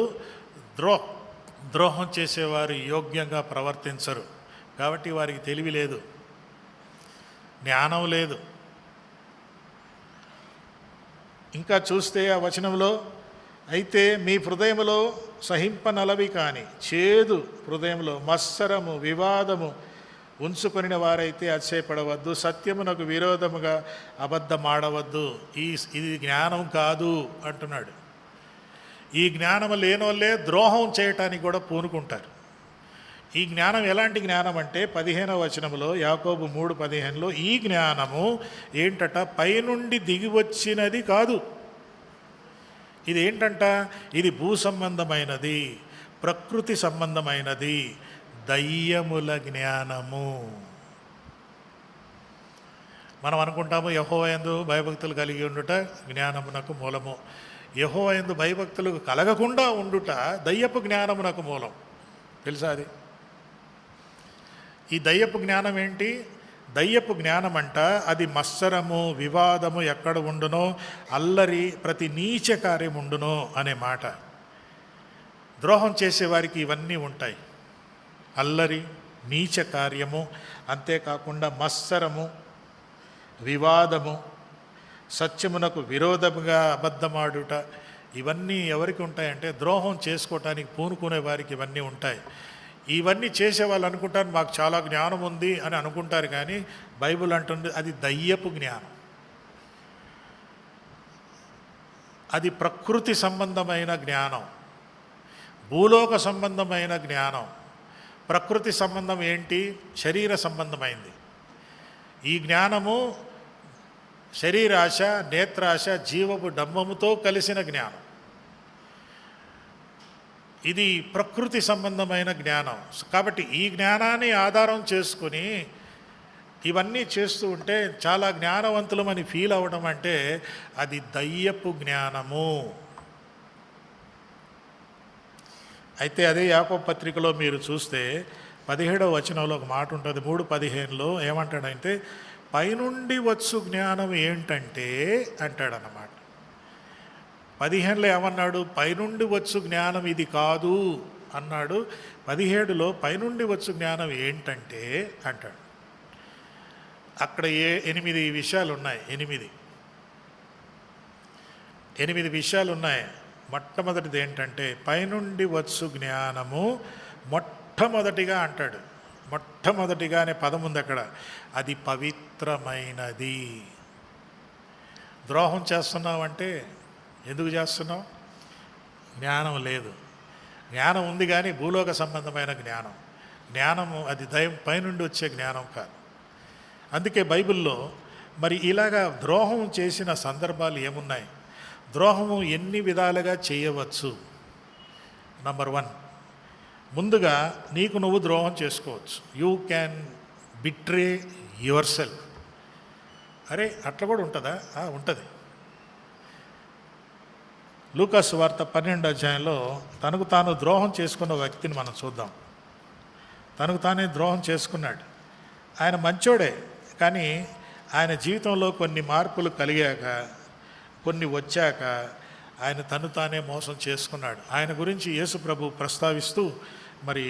ద్రోహం చేసేవారు యోగ్యంగా ప్రవర్తించరు. కాబట్టి వారికి తెలివి లేదు, జ్ఞానం లేదు. ఇంకా చూస్తే ఆ వచనంలో, అయితే మీ హృదయములో సహింపనలవి కాని చేదు హృదయంలో మత్సరము వివాదము ఉంచుకొనిన వారైతే అతిశయపడవద్దు, సత్యమునకు విరోధముగా అబద్ధమాడవద్దు. ఇది జ్ఞానం కాదు అంటున్నాడు. ఈ జ్ఞానం లేనోళ్ళే ద్రోహం చేయటానికి కూడా పూనుకుంటారు. ఈ జ్ఞానం ఎలాంటి జ్ఞానం అంటే 15వ వచనంలో, యాకోబు 3:15లో, ఈ జ్ఞానము ఏంటట? పైనుండి దిగి వచ్చినది కాదు. ఇది ఏంటంట? ఇది భూ సంబంధమైనది, ప్రకృతి సంబంధమైనది, దయ్యముల జ్ఞానము. మనం అనుకుంటాము యెహోవా యందు భయభక్తులు కలిగి ఉండుట జ్ఞానమునకు మూలము. యెహోవా యందు భయభక్తులు కలగకుండా ఉండుట దయ్యపు జ్ఞానమునకు మూలం. తెలుసా అది? ఈ దయ్యపు జ్ఞానం ఏంటి? దయ్యపు జ్ఞానం అంట అది మత్సరము, వివాదము ఎక్కడ ఉండునో, అల్లరి, ప్రతి నీచ కార్యం ఉండునో అనే మాట. ద్రోహం చేసేవారికి ఇవన్నీ ఉంటాయి. అల్లరి, నీచ కార్యము, అంతేకాకుండా మత్సరము, వివాదము, సత్యమునకు విరోధముగా అబద్ధమాడుట, ఇవన్నీ ఎవరికి ఉంటాయంటే ద్రోహం చేసుకోవటానికి పూనుకునే వారికి ఇవన్నీ ఉంటాయి. ఇవన్నీ చేసేవాళ్ళు అనుకుంటారు మాకు చాలా జ్ఞానం ఉంది అని అనుకుంటారు, కానీ బైబిల్ అంటుంది అది దయ్యపు జ్ఞానం. అది ప్రకృతి సంబంధమైన జ్ఞానం, భూలోక సంబంధమైన జ్ఞానం. ప్రకృతి సంబంధం ఏంటి? శరీర సంబంధమైంది. ఈ జ్ఞానము శరీరాశ, నేత్రాశ, జీవపు డంబముతో కలిసిన జ్ఞానం. ఇది ప్రకృతి సంబంధమైన జ్ఞానం. కాబట్టి ఈ జ్ఞానాన్ని ఆధారం చేసుకుని ఇవన్నీ చేస్తూ ఉంటే చాలా జ్ఞానవంతులమని ఫీల్ అవ్వడం అంటే అది దయ్యపు జ్ఞానము. అయితే అదే యాకోబు పత్రికలో మీరు చూస్తే 17వ వచనంలో ఒక మాట ఉంటుంది. 3:15లో ఏమంటాడంటే పైనుండి వచ్చు జ్ఞానం ఏంటంటే అంటాడన్నమాట. 15లో ఏమన్నాడు? పైనుండి వచ్చు జ్ఞానం ఇది కాదు అన్నాడు. 17లో పైనుండి వచ్చు జ్ఞానం ఏంటంటే అంటాడు. అక్కడ 8 విషయాలు ఉన్నాయి. 8 విషయాలు ఉన్నాయి. మొట్టమొదటిది ఏంటంటే పైనుండి వచ్చు జ్ఞానము మొట్టమొదటిగా అంటాడు. మొట్టమొదటిగా అనే పదం ఉంది అక్కడ. అది పవిత్రమైనది. ద్రోహం చేస్తున్నావంటే ఎందుకు చేస్తున్నావు? జ్ఞానం లేదు. జ్ఞానం ఉంది కానీ భూలోక సంబంధమైన జ్ఞానము అది దైవం పైనుండి వచ్చే జ్ఞానం కాదు. అందుకే బైబిల్లో మరి ఇలాగా ద్రోహం చేసిన సందర్భాలు ఏమున్నాయి? ద్రోహము ఎన్ని విధాలుగా చేయవచ్చు? నంబర్ 1, ముందుగా నీకు నువ్వు ద్రోహం చేసుకోవచ్చు. You can betray your self. అరే అట్లా కూడా ఉంటుందా? ఉంటుంది. లూకా సువార్త 12వ అధ్యాయంలో తనకు తాను ద్రోహం చేసుకున్న వ్యక్తిని మనం చూద్దాం. తనకు తానే ద్రోహం చేసుకున్నాడు. ఆయన మంచోడే, కానీ ఆయన జీవితంలో కొన్ని మార్పులు కలిగాక, కొన్ని వచ్చాక ఆయన తను తానే మోసం చేసుకున్నాడు. ఆయన గురించి యేసు ప్రభు ప్రస్తావిస్తూ మరి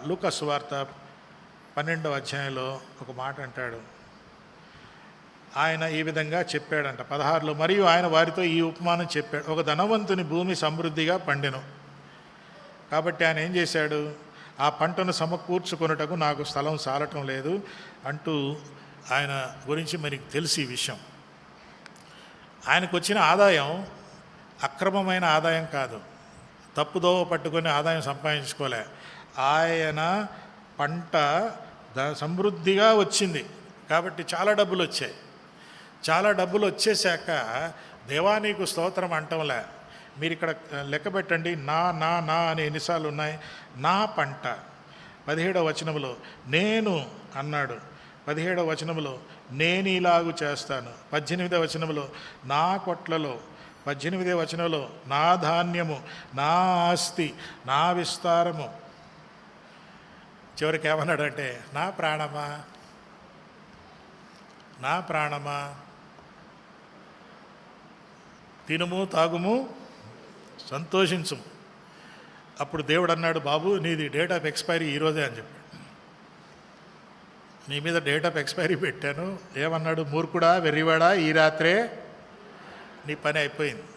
లూకా సువార్త 12వ అధ్యాయంలో ఒక మాట అంటాడు. ఆయన ఈ విధంగా చెప్పాడంట 16లో, మరియు ఆయన వారితో ఈ ఉపమానం చెప్పాడు. ఒక ధనవంతుని భూమి సమృద్ధిగా పండెను. కాబట్టి ఆయన ఏం చేశాడు? ఆ పంటను సమకూర్చుకొనుటకు నాకు స్థలం సాలటం లేదు అంటూ ఆయన గురించి మనకి తెలిసి ఈ విషయం. ఆయనకు వచ్చిన ఆదాయం అక్రమమైన ఆదాయం కాదు, తప్పుదోవ పట్టుకొని ఆదాయం సంపాదించుకోలే. ఆయన పంట సమృద్ధిగా వచ్చింది కాబట్టి చాలా డబ్బులు వచ్చాయి. చాలా డబ్బులు వచ్చేసాక దేవా నీకు స్తోత్రం అంటంలే. మీరు ఇక్కడ లెక్క పెట్టండి, నా నా నా అని ఎన్నిసార్లు ఉన్నాయి? నా పంట. 17వ వచనంలో నేను అన్నాడు. 17వ వచనంలో నేను ఇలాగు చేస్తాను. 18వ వచనంలో నా కొట్లలో. 18వ వచనంలో నా ధాన్యము, నా ఆస్తి, నా విస్తారము. చివరికి ఏమన్నాడంటే నా ప్రాణమా, నా ప్రాణమా, తినుము తాగుము సంతోషించుము. అప్పుడు దేవుడు అన్నాడు, బాబు నీది డేట్ ఆఫ్ ఎక్స్పైరీ ఈరోజే అని చెప్పాడు. నీ మీద డేట్ ఆఫ్ ఎక్స్పైరీ పెట్టాను. ఏమన్నాడు? మూర్ఖుడా, వెర్రివాడా, ఈ రాత్రే నీ పని అయిపోయింది.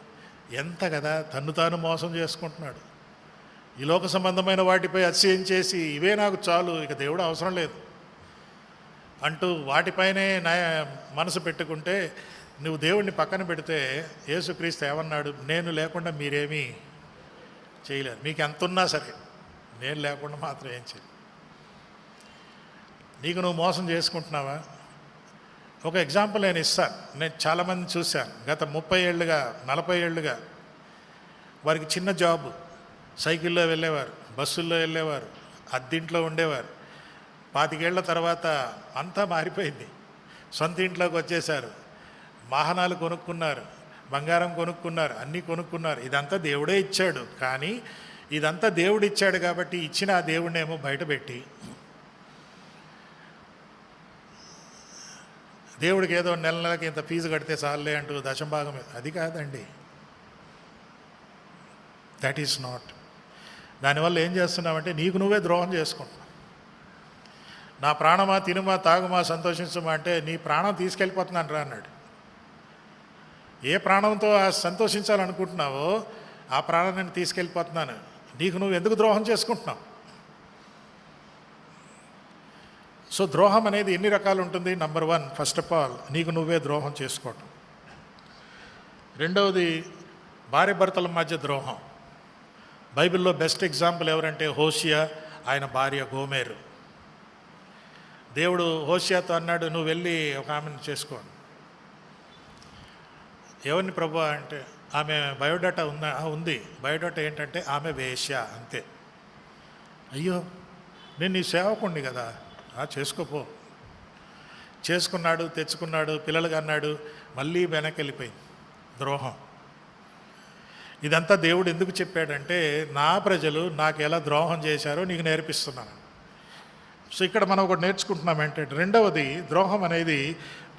ఎంత కదా తన్ను తాను మోసం చేసుకుంటున్నాడు. ఈ లోక సంబంధమైన వాటిపై అతిశయం చేసి ఇవే నాకు చాలు, ఇక దేవుడు అవసరం లేదు అంటూ వాటిపైనే మనసు పెట్టుకుంటే నువ్వు దేవుడిని పక్కన పెడితే యేసుక్రీస్తు ఏమన్నాడు? నేను లేకుండా మీరేమీ చేయలేరు. మీకు ఎంత ఉన్నా సరే నేను లేకుండా మాత్రం ఏం చేయలేదు. నీకు నువ్వు మోసం చేసుకుంటున్నావా? ఒక ఎగ్జాంపుల్ నేను ఇస్తాను. నేను చాలామంది చూశాను గత 30 ఏళ్ళుగా 40 ఏళ్ళుగా. వారికి చిన్న జాబు, సైకిల్లో వెళ్ళేవారు, బస్సుల్లో వెళ్ళేవారు, అద్దింట్లో ఉండేవారు. 25 ఏళ్ల తర్వాత అంతా మారిపోయింది. సొంత ఇంట్లోకి వచ్చేసారు, వాహనాలు కొనుక్కున్నారు, బంగారం కొనుక్కున్నారు, అన్నీ కొనుక్కున్నారు. ఇదంతా దేవుడే ఇచ్చాడు. కానీ ఇదంతా దేవుడు ఇచ్చాడు కాబట్టి ఇచ్చిన ఆ దేవుడినేమో బయటపెట్టి దేవుడికి ఏదో నెల నెలకి ఇంత ఫీజు కడితే చాలే అంటూ దశంభాగం, అది కాదండి. That is not. దానివల్ల ఏం చేస్తున్నామంటే నీకు నువ్వే ద్రోహం చేసుకుంటున్నావు. నా ప్రాణమా తినుమా తాగుమా సంతోషించమా అంటే నీ ప్రాణం తీసుకెళ్ళిపోతున్నాను రా అన్నాడు. ఏ ప్రాణంతో సంతోషించాలనుకుంటున్నావో ఆ ప్రాణాన్ని తీసుకెళ్ళిపోతున్నాను. నీకు నువ్వు ఎందుకు ద్రోహం చేసుకుంటున్నావు? సో ద్రోహం అనేది ఎన్ని రకాలు ఉంటుంది? నంబర్ 1, ఫస్ట్ ఆఫ్ ఆల్ నీకు నువ్వే ద్రోహం చేసుకోవటం. రెండవది భార్య భర్తల మధ్య ద్రోహం. బైబిల్లో బెస్ట్ ఎగ్జాంపుల్ ఎవరంటే హోషియా, ఆయన భార్య గోమెరు. దేవుడు హోషియాతో అన్నాడు, నువ్వు వెళ్ళి ఒక ఆమెను చేసుకో. ఎవరిని ప్రభు అంటే ఆమె బయోడాటా ఉంది. బయోడాటా ఏంటంటే ఆమె వేశ్య, అంతే. అయ్యో నేను నీ సేవకుణ్ణి కదా, చేసుకోపో. చేసుకున్నాడు, తెచ్చుకున్నాడు, పిల్లలుగా అన్నాడు, మళ్ళీ వెనక్కి వెళ్ళిపోయింది. ద్రోహం. ఇదంతా దేవుడు ఎందుకు చెప్పాడంటే నా ప్రజలు నాకు ఎలా ద్రోహం చేశారో నీకు నేర్పిస్తున్నాను. సో ఇక్కడ మనం ఒకటి నేర్చుకుంటున్నాం ఏంటంటే, రెండవది ద్రోహం అనేది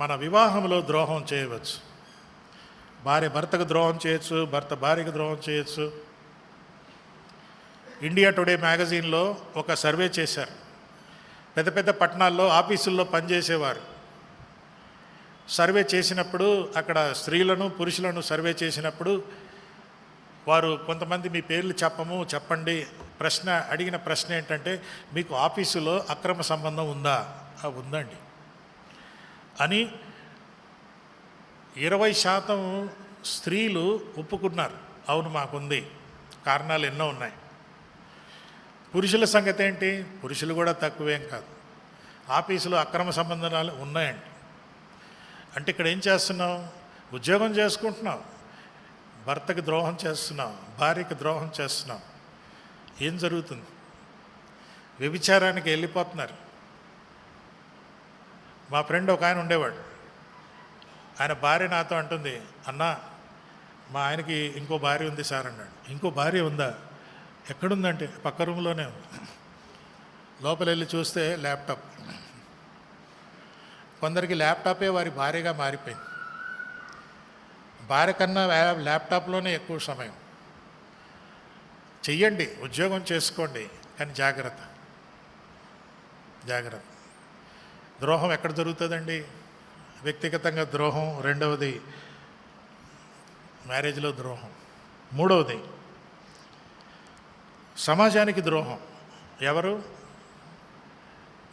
మన వివాహంలో ద్రోహం చేయవచ్చు. భార్య భర్తకు ద్రోహం చేయొచ్చు, భర్త భార్యకు ద్రోహం చేయొచ్చు. ఇండియా టుడే మ్యాగజైన్లో ఒక సర్వే చేశారు. పెద్ద పెద్ద పట్టణాల్లో ఆఫీసుల్లో పనిచేసేవారు సర్వే చేసినప్పుడు, అక్కడ స్త్రీలను పురుషులను సర్వే చేసినప్పుడు వారు కొంతమంది మీ పేర్లు చెప్పండి. అడిగిన ప్రశ్న ఏంటంటే, మీకు ఆఫీసులో అక్రమ సంబంధం ఉందా? ఉందండి అని 20% స్త్రీలు ఒప్పుకున్నారు, అవును మాకుంది. కారణాలు ఎన్నో ఉన్నాయి. పురుషుల సంగతి ఏంటి? పురుషులు కూడా తక్కువేం కాదు. ఆఫీసులో అక్రమ సంబంధాలు ఉన్నాయండి. అంటే ఇక్కడ ఏం చేస్తున్నావు? ఉద్యోగం చేసుకుంటున్నావు, భర్తకి ద్రోహం చేస్తున్నావు, భార్యకి ద్రోహం చేస్తున్నావు. ఏం జరుగుతుంది? వ్యభిచారానికి వెళ్ళిపోతున్నారు. మా ఫ్రెండ్ ఒక ఆయన ఉండేవాడు. ఆయన భార్య నాతో అంటుంది, అన్నా మా ఆయనకి ఇంకో భార్య ఉంది సార్ అన్నాడు. ఇంకో భార్య ఉందా? ఎక్కడుందంటే పక్క రూమ్లోనే ఉంది. లోపల వెళ్ళి చూస్తే ల్యాప్టాప్. కొందరికి ల్యాప్టాపే వారి భార్యగా మారిపోయింది. భార్య కన్నా ల్యాప్టాప్లోనే ఎక్కువ సమయం. చెయ్యండి, ఉద్యోగం చేసుకోండి, కానీ జాగ్రత్త. ద్రోహం ఎక్కడ జరుగుతుందండి? వ్యక్తిగతంగా ద్రోహం. రెండవది మ్యారేజ్లో ద్రోహం. మూడవది సమాజానికి ద్రోహం. ఎవరు?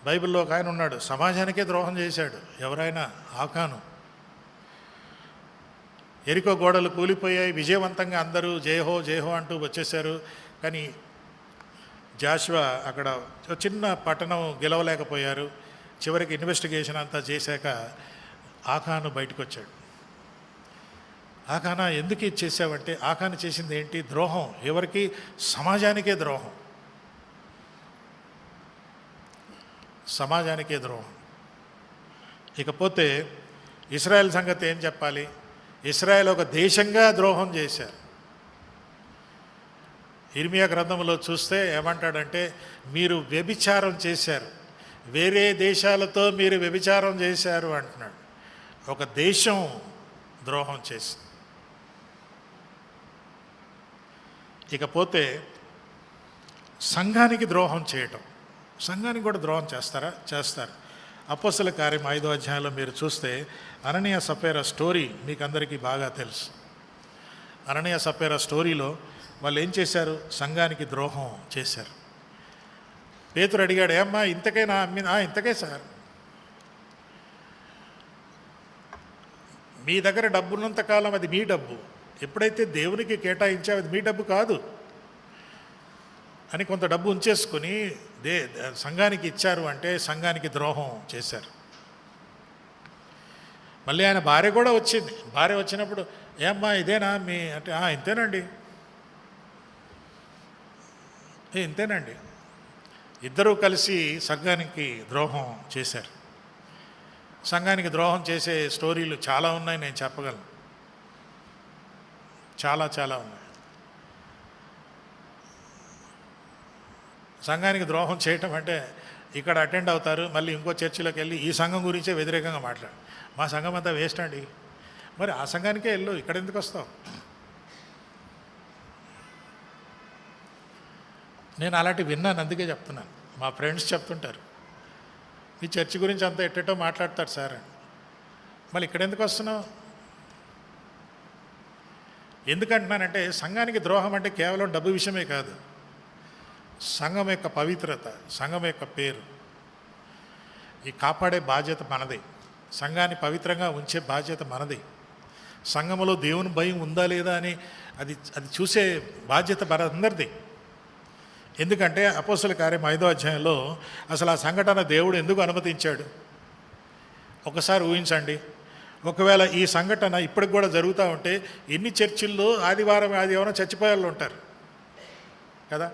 బైబిల్లో ఒక ఆయన ఉన్నాడు, సమాజానికే ద్రోహం చేశాడు. ఎవరైనా? ఆకాను. ఎరికో గోడలు కూలిపోయాయి, విజయవంతంగా అందరూ జయహో జయహో అంటూ వచ్చేసారు. కానీ జాషువా అక్కడ చిన్న పట్టణం గెలవలేకపోయారు. చివరికి ఇన్వెస్టిగేషన్ అంతా చేశాక ఆకాను బయటకు వచ్చాడు. ఆకానా ఎందుకు ఇది చేసావంటే, ఆకాను చేసింది ఏంటి? ద్రోహం. ఎవరికి? సమాజానికే ద్రోహం. సమాజానికే ద్రోహం. ఇకపోతే ఇశ్రాయేల్ సంగతి ఏం చెప్పాలి? ఇశ్రాయేల్ ఒక దేశంగా ద్రోహం చేశారు. ఇర్మియా గ్రంథంలో చూస్తే ఏమంటాడంటే, మీరు వ్యభిచారం చేశారు, వేరే దేశాలతో మీరు వ్యభిచారం చేశారు అంటున్నాడు. ఒక దేశం ద్రోహం చేసింది. ఇకపోతే సంఘానికి ద్రోహం చేయటం. సంఘానికి కూడా ద్రోహం చేస్తారా? చేస్తారు. అపోస్తల కార్యం 5వ అధ్యాయంలో మీరు చూస్తే అననీయ సఫేరా స్టోరీ మీకు అందరికీ బాగా తెలుసు. అననీయ సఫేరా స్టోరీలో వాళ్ళు ఏం చేశారు? సంఘానికి ద్రోహం చేశారు. పేతురు అడిగాడు, ఏమ్మా ఇంతకైనా ఇంతకే సార్, మీ దగ్గర డబ్బు ఉన్నంతకాలం అది మీ డబ్బు, ఎప్పుడైతే దేవునికి కేటాయించావు అది మీ డబ్బు కాదు అని కొంత డబ్బు ఉంచేసుకుని సంఘానికి ఇచ్చారు అంటే సంఘానికి ద్రోహం చేశారు. మళ్ళీ ఆయన భార్య కూడా వచ్చింది. భార్య వచ్చినప్పుడు, ఏమ్మా ఇదేనా మీ అంటే, ఇంతేనండి, ఇంతేనండి. ఇద్దరూ కలిసి సంఘానికి ద్రోహం చేశారు. సంఘానికి ద్రోహం చేసే స్టోరీలు చాలా ఉన్నాయి, నేను చెప్పగలను. చాలా చాలా ఉన్నాయి. సంఘానికి ద్రోహం చేయటం అంటే ఇక్కడ అటెండ్ అవుతారు, మళ్ళీ ఇంకో చర్చిలోకి వెళ్ళి ఈ సంఘం గురించే వ్యతిరేకంగా మాట్లాడు. మా సంఘం అంతా వేస్ట్ అండి. మరి ఆ సంఘానికే వెళ్ళు, ఇక్కడ ఎందుకు వస్తావు? నేను అలాంటివి విన్నాను, అందుకే చెప్తున్నాను. మా ఫ్రెండ్స్ చెప్తుంటారు, మీ చర్చి గురించి అంతా ఎట్టేటో మాట్లాడతారు సార్ అని. మళ్ళీ ఇక్కడ ఎందుకు వస్తున్నావు? ఎందుకంటున్నానంటే సంఘానికి ద్రోహం అంటే కేవలం డబ్బు విషయమే కాదు. సంఘం యొక్క పవిత్రత, సంఘం యొక్క పేరు ఈ కాపాడే బాధ్యత మనది. సంఘాన్ని పవిత్రంగా ఉంచే బాధ్యత మనది. సంఘములో దేవుని భయం ఉందా లేదా అని అది చూసే బాధ్యత మనందరిది. ఎందుకంటే అపోస్తల కార్యం 5వ అధ్యాయంలో అసలు ఆ సంఘటన దేవుడు ఎందుకు అనుమతించాడు ఒకసారి ఊహించండి. ఒకవేళ ఈ సంఘటన ఇప్పటికి కూడా జరుగుతూ ఉంటే ఎన్ని చర్చిల్లో ఆదివారం చచ్చిపోయే వాళ్ళు ఉంటారు కదా.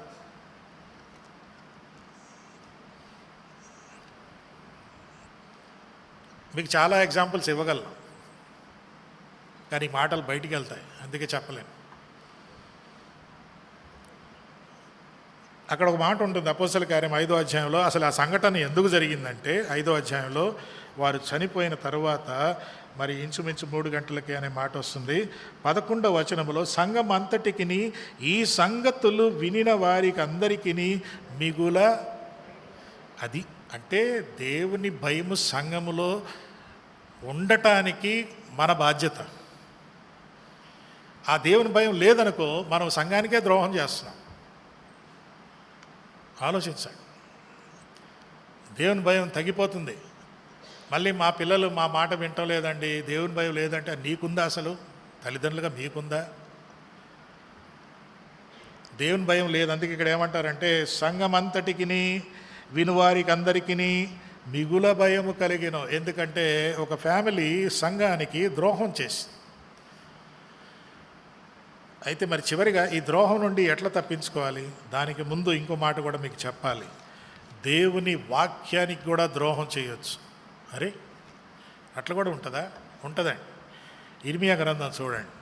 మీకు చాలా ఎగ్జాంపుల్స్ ఇవ్వగలను, కానీ మాటలు బయటికి వెళ్తాయి, అందుకే చెప్పలేను. అక్కడ ఒక మాట ఉంటుంది అపోస్తల కార్యం 5వ అధ్యాయంలో. అసలు ఆ సంఘటన ఎందుకు జరిగిందంటే 5వ అధ్యాయంలో వారు చనిపోయిన తరువాత మరి ఇంచుమించు 3 గంటలకి అనే మాట వస్తుంది. 11వ వచనంలో సంఘం అంతటికి ఈ సంగతులు వినిన వారికి అందరికీ మిగుల, అది అంటే దేవుని భయము సంఘములో ఉండటానికి మన బాధ్యత. ఆ దేవుని భయం లేదనుకో మనం సంఘానికే ద్రోహం చేస్తున్నాం. ఆలోచించండి. దేవుని భయం తగ్గిపోతుంది. మళ్ళీ మా పిల్లలు మా మాట వింటలేదండి, దేవుని భయం లేదంటే నీకుందా? అసలు తల్లిదండ్రులుగా మీకుందా? దేవుని భయం లేదు. అందుకే ఇక్కడ ఏమంటారంటే సంఘం అంతటికి వినువారికి అందరికీ మిగుల భయము కలిగిన. ఎందుకంటే ఒక ఫ్యామిలీ సంఘానికి ద్రోహం చేసి, అయితే మరి చివరిగా ఈ ద్రోహం నుండి ఎట్లా తప్పించుకోవాలి? దానికి ముందు ఇంకో మాట కూడా మీకు చెప్పాలి. దేవుని వాక్యానికి కూడా ద్రోహం చేయొచ్చు. అరే అట్లా కూడా ఉంటుందా? ఉంటుందండి. ఇర్మియా గ్రంథం చూడండి.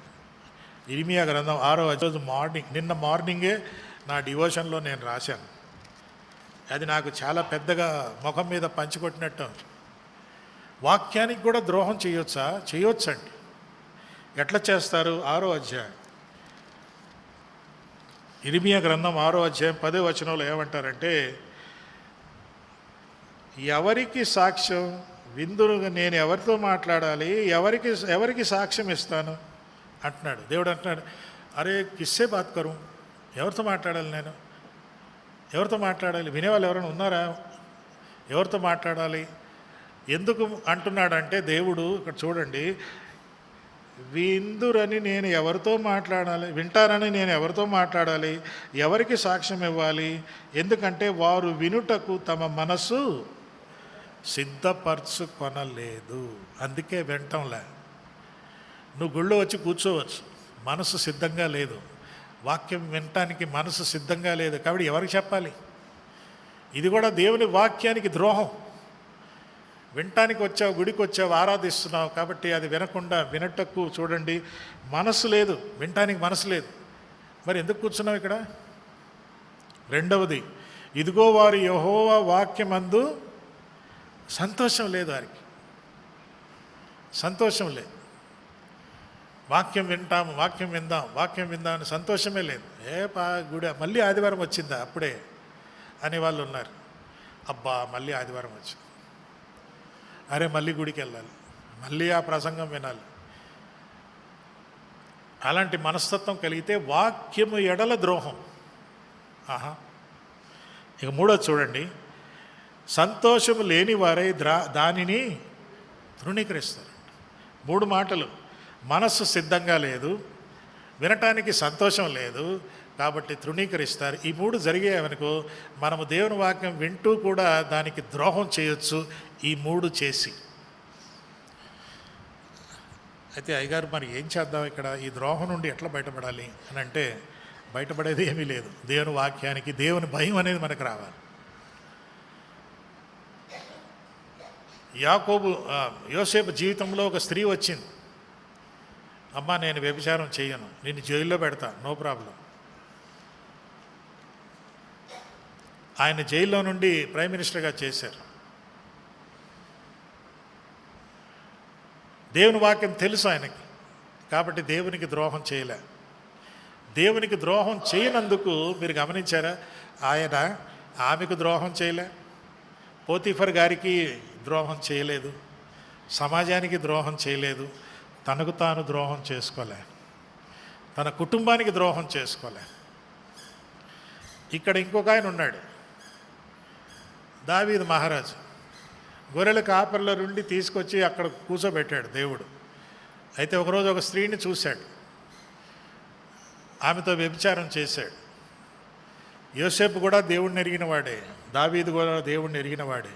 ఇర్మియా గ్రంథం 6వ అధ్యాయం నిన్న మార్నింగే నా డివోషన్లో నేను రాశాను. అది నాకు చాలా పెద్దగా ముఖం మీద పంచికొట్టినట్టు. వాక్యానికి కూడా ద్రోహం చేయొచ్చా? చేయొచ్చండి. ఎట్లా చేస్తారు? 6వ అధ్యాయం ఇర్మియా గ్రంథం 6వ అధ్యాయం 10వ వచనంలో ఏమంటారంటే, ఎవరికి సాక్ష్యం విందునుగా నేను ఎవరితో మాట్లాడాలి, ఎవరికి సాక్ష్యం ఇస్తాను అంటున్నాడు దేవుడు. అంటున్నాడు, అరే కిస్సే బాత్ కరు, ఎవరితో మాట్లాడాలి? నేను ఎవరితో మాట్లాడాలి? వినేవాళ్ళు ఎవరైనా ఉన్నారా? ఎవరితో మాట్లాడాలి? ఎందుకు అంటున్నాడంటే దేవుడు ఇక్కడ చూడండి, విందురని నేను ఎవరితో మాట్లాడాలి, వింటారని నేను ఎవరితో మాట్లాడాలి, ఎవరికి సాక్ష్యం ఇవ్వాలి? ఎందుకంటే వారు వినుటకు తమ మనసు సిద్ధపరచుకొనలేదు, అందుకే వింటంలే. నువ్వు గుళ్ళో వచ్చి కూర్చోవచ్చు, మనసు సిద్ధంగా లేదు. వాక్యం వినటానికి మనసు సిద్ధంగా లేదు, కాబట్టి ఎవరికి చెప్పాలి? ఇది కూడా దేవుని వాక్యానికి ద్రోహం. వినటానికి వచ్చావు, గుడికి వచ్చావు, ఆరాధిస్తున్నావు, కాబట్టి అది వినకుండా వినటకు చూడండి మనసు లేదు, వినటానికి మనసు లేదు. మరి ఎందుకు కూర్చున్నావు ఇక్కడ? రెండవది, ఇదిగో వారు యెహోవా వాక్యమందు సంతోషం లేదు, వారికి సంతోషం లేదు. వాక్యం వింటాము, వాక్యం విందాం అని సంతోషమే లేదు. గుడి మళ్ళీ ఆదివారం వచ్చిందా అప్పుడే అని వాళ్ళు ఉన్నారు. అబ్బా మళ్ళీ ఆదివారం వచ్చింది, అరే మళ్ళీ గుడికి వెళ్ళాలి, మళ్ళీ ఆ ప్రసంగం వినాలి. అలాంటి మనస్తత్వం కలిగితే వాక్యము ఎడల ద్రోహం. ఇక మూడోది చూడండి, సంతోషము లేని వారై దానిని తృణీకరిస్తారు. 3 మాటలు. మనస్సు సిద్ధంగా లేదు, వినటానికి సంతోషం లేదు, కాబట్టి తృణీకరిస్తారు. ఈ 3 జరిగేవనుకో మనము దేవుని వాక్యం వింటూ కూడా దానికి ద్రోహం చేయొచ్చు. ఈ 3 చేసి అయితే అయ్యగారు మరి ఏం చేద్దాం ఇక్కడ, ఈ ద్రోహం నుండి ఎట్లా బయటపడాలి అని అంటే, బయటపడేది ఏమీ లేదు. దేవుని వాక్యానికి దేవుని భయం అనేది మనకు రావాలి. యోసేపు జీవితంలో ఒక స్త్రీ వచ్చింది, అమ్మా నేను వ్యభిచారం చేయను, నేను జైల్లో పెడతా, నో ప్రాబ్లం. ఆయన జైల్లో నుండి ప్రైమ్ మినిస్టర్గా చేశారు. దేవుని వాక్యం తెలుసు ఆయనకి, కాబట్టి దేవునికి ద్రోహం చేయలే. దేవునికి ద్రోహం చేయనందుకు మీరు గమనించారా, ఆయన ఆమెకు ద్రోహం చేయలే, పోతీఫర్ గారికి ద్రోహం చేయలేదు, సమాజానికి ద్రోహం చేయలేదు, తనకు తాను ద్రోహం చేసుకోలే, తన కుటుంబానికి ద్రోహం చేసుకోలే. ఇక్కడ ఇంకొక ఆయన ఉన్నాడు, దావీదు మహారాజు. గొర్రెల కాపర్ల నుండి తీసుకొచ్చి అక్కడ కూర్చోబెట్టాడు దేవుడు. అయితే ఒకరోజు ఒక స్త్రీని చూశాడు, ఆమెతో వ్యభిచారం చేశాడు. యోసేపు కూడా దేవుడిని ఎరిగిన వాడే, దావీదు కూడా దేవుడిని ఎరిగిన వాడే.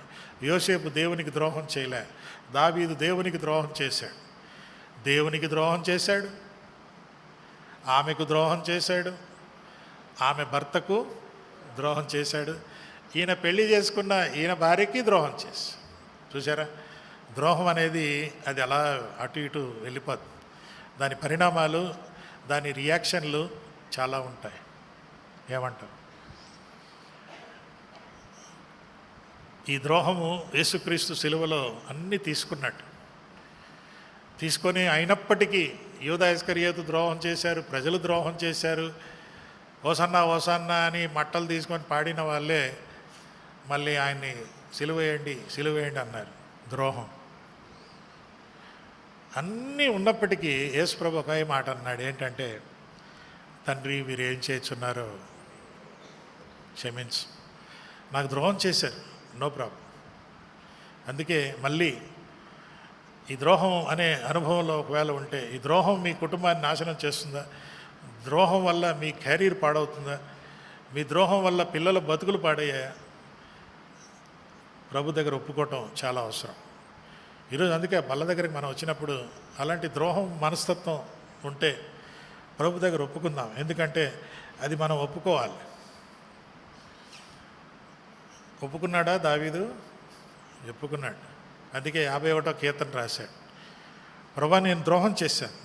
యోసేపు దేవునికి ద్రోహం చేయలే, దావీదు దేవునికి ద్రోహం చేశాడు. దేవునికి ద్రోహం చేశాడు, ఆమెకు ద్రోహం చేశాడు, ఆమె భర్తకు ద్రోహం చేశాడు. ఈయన పెళ్లి చేసుకున్న ఈయన భార్యకి ద్రోహం చేశాడు. చూసారా, ద్రోహం అనేది అది అలా అటు ఇటు వెళ్ళిపోతుంది. దాని పరిణామాలు, దాని రియాక్షన్లు చాలా ఉంటాయి. ఏమంటారు? ఈ ద్రోహము యేసుక్రీస్తు సిలువలో అన్నీ తీసుకున్నట్టు తీసుకొని, అయినప్పటికీ యూదా ఇస్కరియోతు ద్రోహం చేశారు, ప్రజలు ద్రోహం చేశారు. ఓసన్నా ఓసన్నా అని మట్టలు తీసుకొని పాడిన వాళ్ళే మళ్ళీ ఆయన్ని సిలువేయండి అన్నారు. ద్రోహం అన్నీ ఉన్నప్పటికీ యేసుప్రభు ఒకే మాట అన్నాడు, ఏంటంటే, తండ్రి వీరు ఏం చేస్తున్నారో క్షమించు, నాకు ద్రోహం చేశారు, నో ప్రాబ్లం. అందుకే మళ్ళీ ఈ ద్రోహం అనే అనుభవంలో ఒకవేళ ఉంటే, ఈ ద్రోహం మీ కుటుంబాన్ని నాశనం చేస్తుందా, ద్రోహం వల్ల మీ కెరీర్ పాడవుతుందా, మీ ద్రోహం వల్ల పిల్లల బతుకులు పాడయ్యాయా, ప్రభు దగ్గర ఒప్పుకోవటం చాలా అవసరం. ఈరోజు అందుకే బల్ల దగ్గరికి మనం వచ్చినప్పుడు అలాంటి ద్రోహం మనస్తత్వం ఉంటే ప్రభు దగ్గర ఒప్పుకుందాం. ఎందుకంటే అది మనం ఒప్పుకోవాలి. ఒప్పుకున్నాడా దావీదు? ఒప్పుకున్నాడు. అందుకే 51వ కీర్తన రాశాడు, ప్రభా నేను ద్రోహం చేశాను,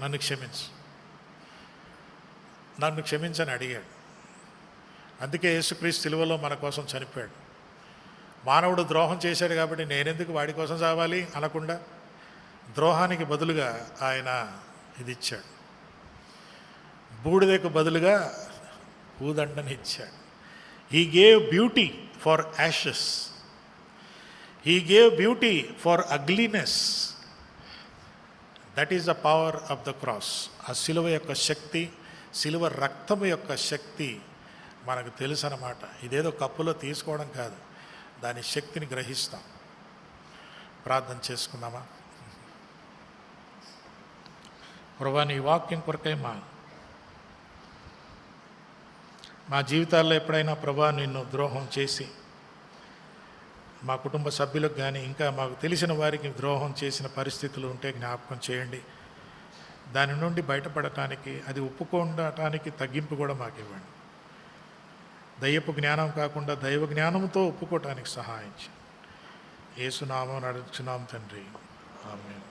నన్ను క్షమించని అడిగాడు. అందుకే యేసుక్రీస్తు సిలువలో మన కోసం చనిపోయాడు. మానవుడు ద్రోహం చేశాడు కాబట్టి నేనెందుకు వాడి కోసం చావాలి అనకుండా, ద్రోహానికి బదులుగా ఆయన ఇది ఇచ్చాడు, బూడిదకు బదులుగా పూదండని ఇచ్చాడు. He gave beauty for Ashes, he gave beauty for ugliness. That is the power of the cross. ఆ సిలువ యొక్క శక్తి, సిలువ రక్తము యొక్క శక్తి మనకు తెలుసు అన్నమాట. ఇదేదో కప్పులో తీసుకోవడం కాదు, దాని శక్తిని గ్రహిస్తాం. ప్రార్థన చేసుకుందామా? ప్రభువా, నీ వాక్యం కొరకై మా జీవితాల్లో ఎప్పుడైనా ప్రభువా నిన్ను ద్రోహం చేసి, మా కుటుంబ సభ్యులకు కానీ ఇంకా మాకు తెలిసిన వారికి ద్రోహం చేసిన పరిస్థితులు ఉంటే జ్ఞాపకం చేయండి. దాని నుండి బయటపడటానికి, అది ఒప్పుకోవటానికి తగ్గింపు కూడా మాకు ఇవ్వండి. దయ్యపు జ్ఞానం కాకుండా దైవ జ్ఞానంతో ఒప్పుకోవటానికి సహాయించి యేసు నామమున అడుగుచున్నాం తండ్రి, ఆమేన్.